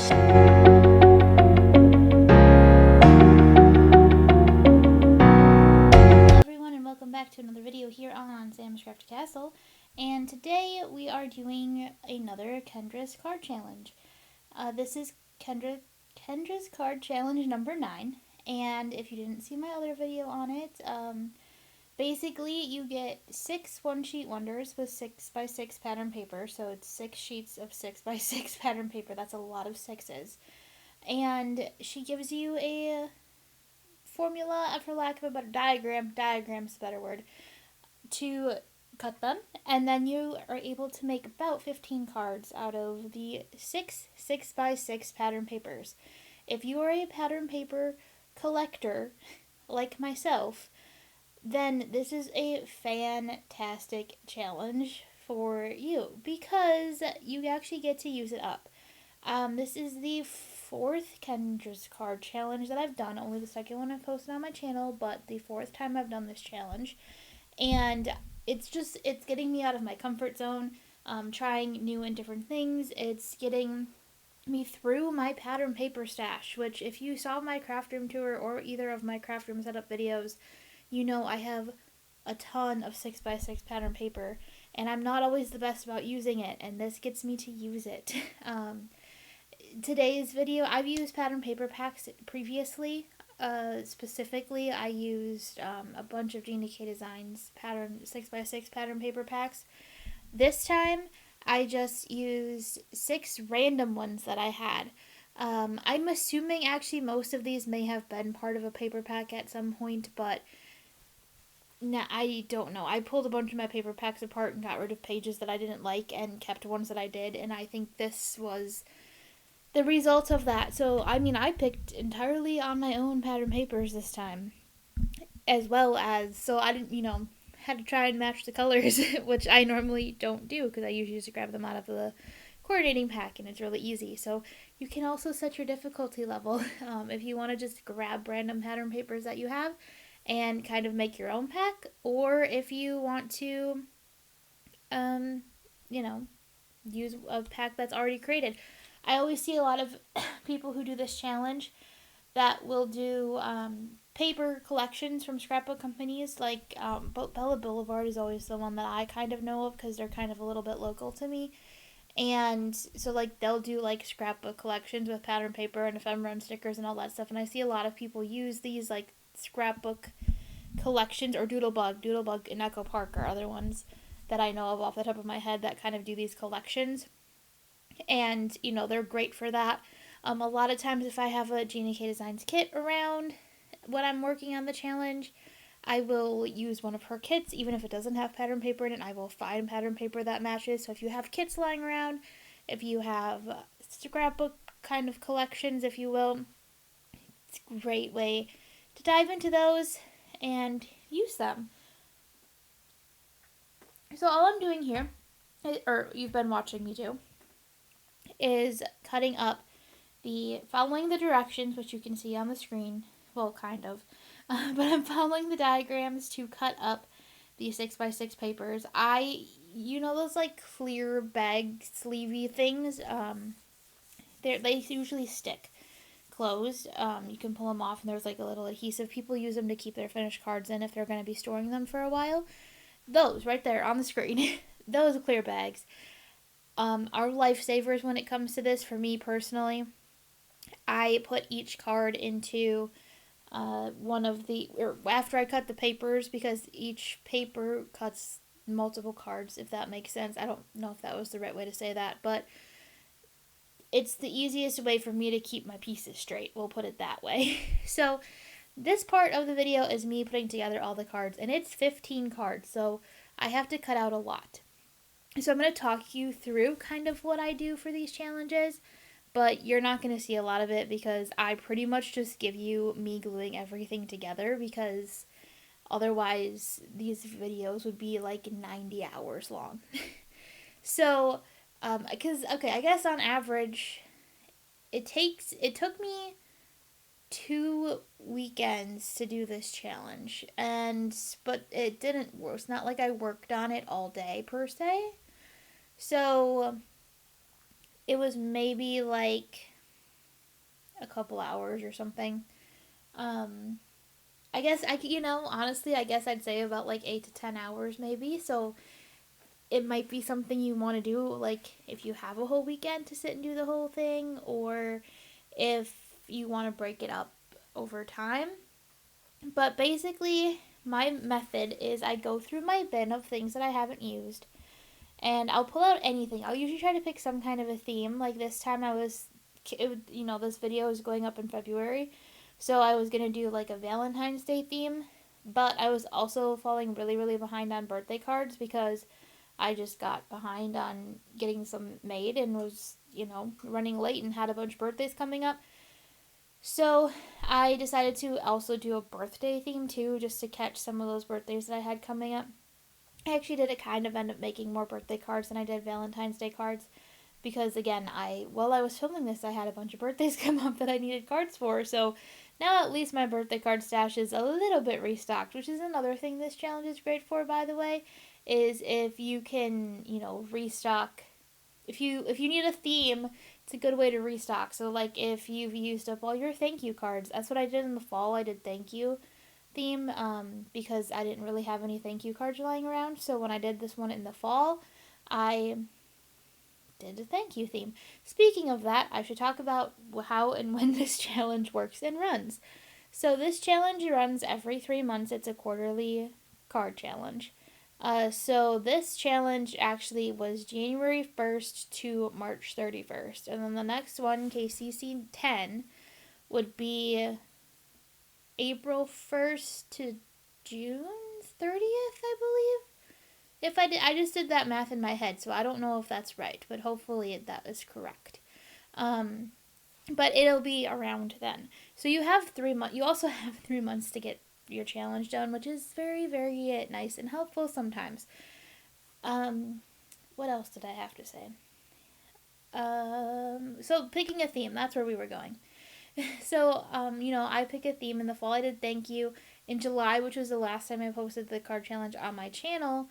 everyone, and welcome back to another video here on Sam's Crafty Castle. And today we are doing another Kendra's card challenge. This is Kendra's card challenge number 9. And if you didn't see my other video on it, basically you get 6 one-sheet wonders with 6x6 pattern paper. So it's 6 sheets of 6x6 pattern paper. That's a lot of 6s. And she gives you a formula, for lack of a better diagram's a better word, to cut them, and then you are able to make about 15 cards out of the 6x6 pattern papers. If you are a pattern paper collector like myself, then this is a fantastic challenge for you because you actually get to use it up. This is the 4th Kendra's card challenge that I've done. Only the 2nd one I've posted on my channel, but the 4th time I've done this challenge. And it's getting me out of my comfort zone, trying new and different things. It's getting me through my pattern paper stash, which if you saw my craft room tour or either of my craft room setup videos, you know I have a ton of 6x6 pattern paper, and I'm not always the best about using it, and this gets me to use it. Today's video, I've used pattern paper packs previously. Specifically, I used a bunch of Gina K Designs pattern 6x6 pattern paper packs. This time, I just used 6 random ones that I had. I'm assuming actually most of these may have been part of a paper pack at some point, but I don't know. I pulled a bunch of my paper packs apart and got rid of pages that I didn't like and kept ones that I did, and I think this was the result of that. So, I mean, I picked entirely on my own pattern papers this time, as well as, so I didn't, had to try and match the colors, which I normally don't do because I usually just grab them out of the coordinating pack and it's really easy. So you can also set your difficulty level if you want to just grab random pattern papers that you have and kind of make your own pack, or if you want to, use a pack that's already created. I always see a lot of people who do this challenge that will do paper collections from scrapbook companies. Like Bella Boulevard is always the one that I kind of know of because they're kind of a little bit local to me. And so like they'll do like scrapbook collections with pattern paper and ephemera and stickers and all that stuff. And I see a lot of people use these like scrapbook collections, or Doodlebug and Echo Park are other ones that I know of off the top of my head that kind of do these collections. And, they're great for that. A lot of times if I have a Gina K Designs kit around when I'm working on the challenge, I will use one of her kits, even if it doesn't have pattern paper in it. I will find pattern paper that matches. So if you have kits lying around, if you have scrapbook kind of collections, if you will, it's a great way to dive into those and use them. So all I'm doing here, or you've been watching me do, is cutting up following the directions, which you can see on the screen. Well, kind of. But I'm following the diagrams to cut up the 6x6 papers. Those like clear bag sleevey things, they usually stick closed. You can pull them off and there's like a little adhesive. People use them to keep their finished cards in if they're going to be storing them for a while. Those right there on the screen, those clear bags, are lifesavers when it comes to this. For me personally, I put each card into after I cut the papers, because each paper cuts multiple cards, if that makes sense. I don't know if that was the right way to say that, but it's the easiest way for me to keep my pieces straight. We'll put it that way. So this part of the video is me putting together all the cards, and it's 15 cards, so I have to cut out a lot. So I'm going to talk you through kind of what I do for these challenges, but you're not going to see a lot of it because I pretty much just give you me gluing everything together, because otherwise these videos would be like 90 hours long. So, I guess on average, it took me 2 weekends to do this challenge, but it didn't work. It's not like I worked on it all day per se. So it was maybe like a couple hours or something. Um, I guess honestly, I guess I'd say about like 8 to 10 hours maybe. So it might be something you want to do, like if you have a whole weekend to sit and do the whole thing, or if you want to break it up over time. But basically, my method is I go through my bin of things that I haven't used, and I'll pull out anything. I'll usually try to pick some kind of a theme. Like this time, this video is going up in February, so I was gonna do like a Valentine's Day theme, but I was also falling really, really behind on birthday cards because I just got behind on getting some made and was, running late and had a bunch of birthdays coming up. So I decided to also do a birthday theme too, just to catch some of those birthdays that I had coming up. I actually did kind of end up making more birthday cards than I did Valentine's Day cards because again, while I was filming this, I had a bunch of birthdays come up that I needed cards for. So now at least my birthday card stash is a little bit restocked, which is another thing this challenge is great for, by the way, is if you can, restock. If you need a theme, it's a good way to restock. So like if you've used up all your thank you cards, that's what I did in the fall. I did thank you theme because I didn't really have any thank you cards lying around. So when I did this one in the fall, I did a thank you theme. Speaking of that, I should talk about how and when this challenge works and runs. So this challenge runs every 3 months. It's a quarterly card challenge. So this challenge actually was January 1st to March 31st. And then the next one, KCC 10, would be April 1st to June 30th, I believe. If I just did that math in my head, so I don't know if that's right, but hopefully that is correct. Um, but it'll be around then. So you have 3 months. You also have 3 months to get your challenge done, which is very, very nice and helpful sometimes. Um, what else did I have to say? So picking a theme, that's where we were going. So, I pick a theme in the fall. I did thank you in July, which was the last time I posted the card challenge on my channel.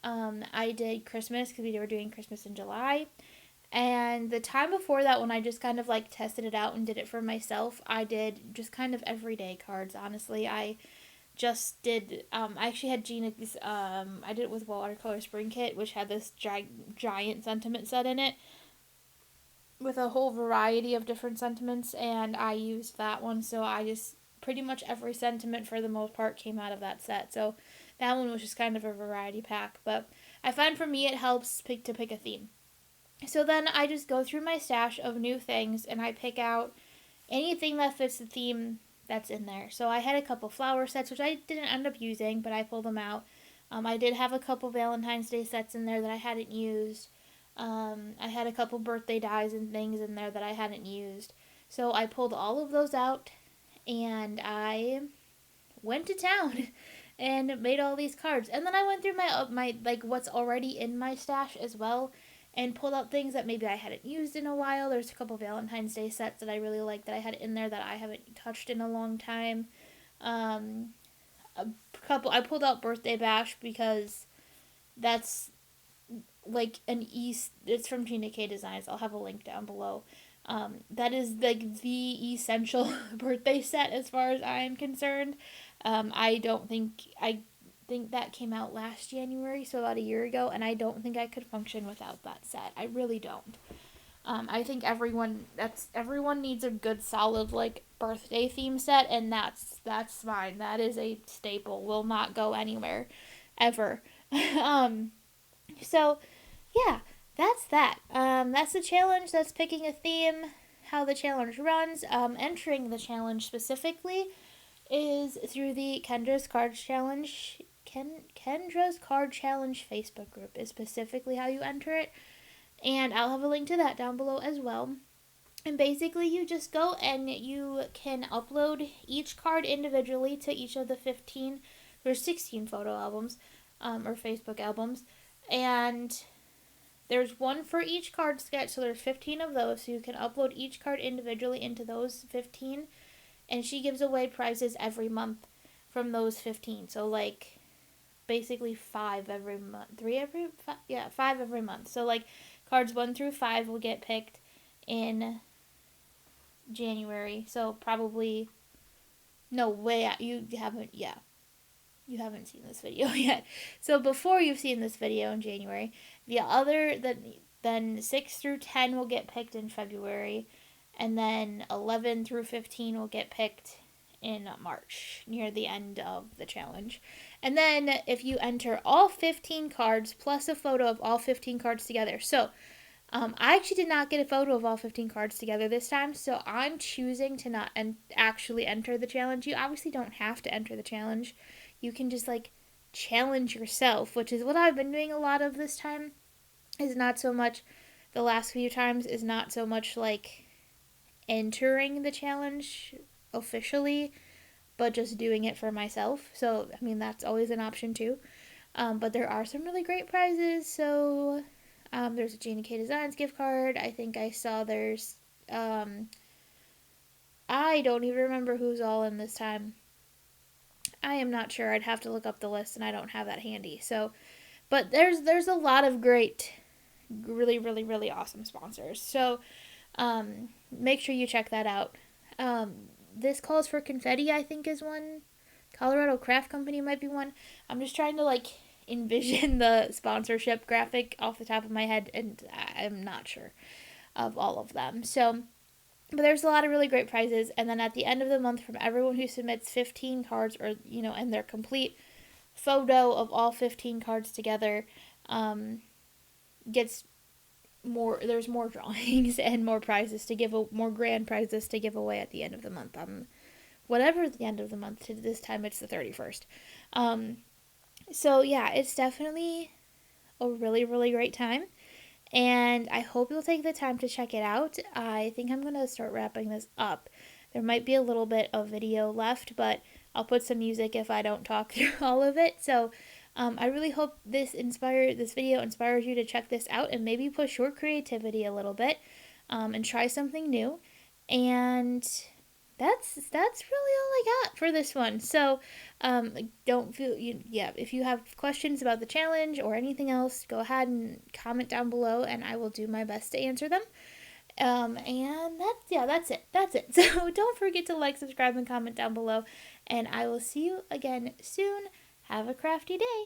I did Christmas because we were doing Christmas in July. And the time before that, when I just kind of like tested it out and did it for myself, I did just kind of everyday cards. Honestly, I just did. I actually had Gina's. I did it with Watercolor Spring Kit, which had this giant sentiment set in it with a whole variety of different sentiments, and I used that one. So I just pretty much every sentiment for the most part came out of that set. So that one was just kind of a variety pack. But I find for me it helps to pick a theme. So then I just go through my stash of new things and I pick out anything that fits the theme that's in there. So I had a couple flower sets, which I didn't end up using, but I pulled them out. I did have a couple Valentine's Day sets in there that I hadn't used. I had a couple birthday dies and things in there that I hadn't used. So I pulled all of those out and I went to town and made all these cards. And then I went through my like what's already in my stash as well and pulled out things that maybe I hadn't used in a while. There's a couple Valentine's Day sets that I really like that I had in there that I haven't touched in a long time. Um, I pulled out Birthday Bash because that's like it's from Gina K Designs. I'll have a link down below. That is like the essential birthday set as far as I am concerned. I think that came out last January, so about a year ago, and I don't think I could function without that set. I really don't. I think everyone needs a good solid like birthday theme set, and that's mine. That is a staple. Will not go anywhere, ever. um, so yeah, that's that. That's the challenge. That's picking a theme. How the challenge runs. Entering the challenge specifically is through the Kendra's Card Challenge. Kendra's Card Challenge Facebook group is specifically how you enter it, and I'll have a link to that down below as well. And basically, you just go and you can upload each card individually to each of the 15. There's 16 photo albums, or Facebook albums, and there's one for each card sketch, so there's 15 of those, so you can upload each card individually into those 15, and she gives away prizes every month from those 15. So like basically 5 every month, 5 every month. So like cards 1 through 5 will get picked in January, so probably no way you haven't you haven't seen this video yet. So before you've seen this video in January, then 6 through 10 will get picked in February, and then 11 through 15 will get picked in March, near the end of the challenge. And then if you enter all 15 cards plus a photo of all 15 cards together. So I actually did not get a photo of all 15 cards together this time, so I'm choosing to not actually enter the challenge. You obviously don't have to enter the challenge. You can just like challenge yourself, which is what I've been doing a lot of this time. Is not so much the last few times is not so much like entering the challenge officially, but just doing it for myself. So, I mean, that's always an option too. But there are some really great prizes. So, there's a Gina K Designs gift card. I think I saw there's. I don't even remember who's all in this time. I am not sure. I'd have to look up the list, and I don't have that handy. So, but there's a lot of great, really, really, really awesome sponsors. So, make sure you check that out. This calls for confetti, I think, is one. Colorado Craft Company might be one. I'm just trying to like envision the sponsorship graphic off the top of my head, and I'm not sure of all of them. So, but there's a lot of really great prizes, and then at the end of the month, from everyone who submits 15 cards, or and their complete photo of all 15 cards together, gets more. There's more drawings and more prizes to give, more grand prizes to give away at the end of the month. Whatever the end of the month. This time it's the 31st. So yeah, it's definitely a really, really great time. And I hope you'll take the time to check it out. I think I'm going to start wrapping this up. There might be a little bit of video left, but I'll put some music if I don't talk through all of it. So I really hope this video inspires you to check this out and maybe push your creativity a little bit, and try something new. And that's really all I got for this one. So don't feel if you have questions about the challenge or anything else, go ahead and comment down below, and I will do my best to answer them. And that's it. So don't forget to like, subscribe, and comment down below, and I will see you again soon. Have a crafty day.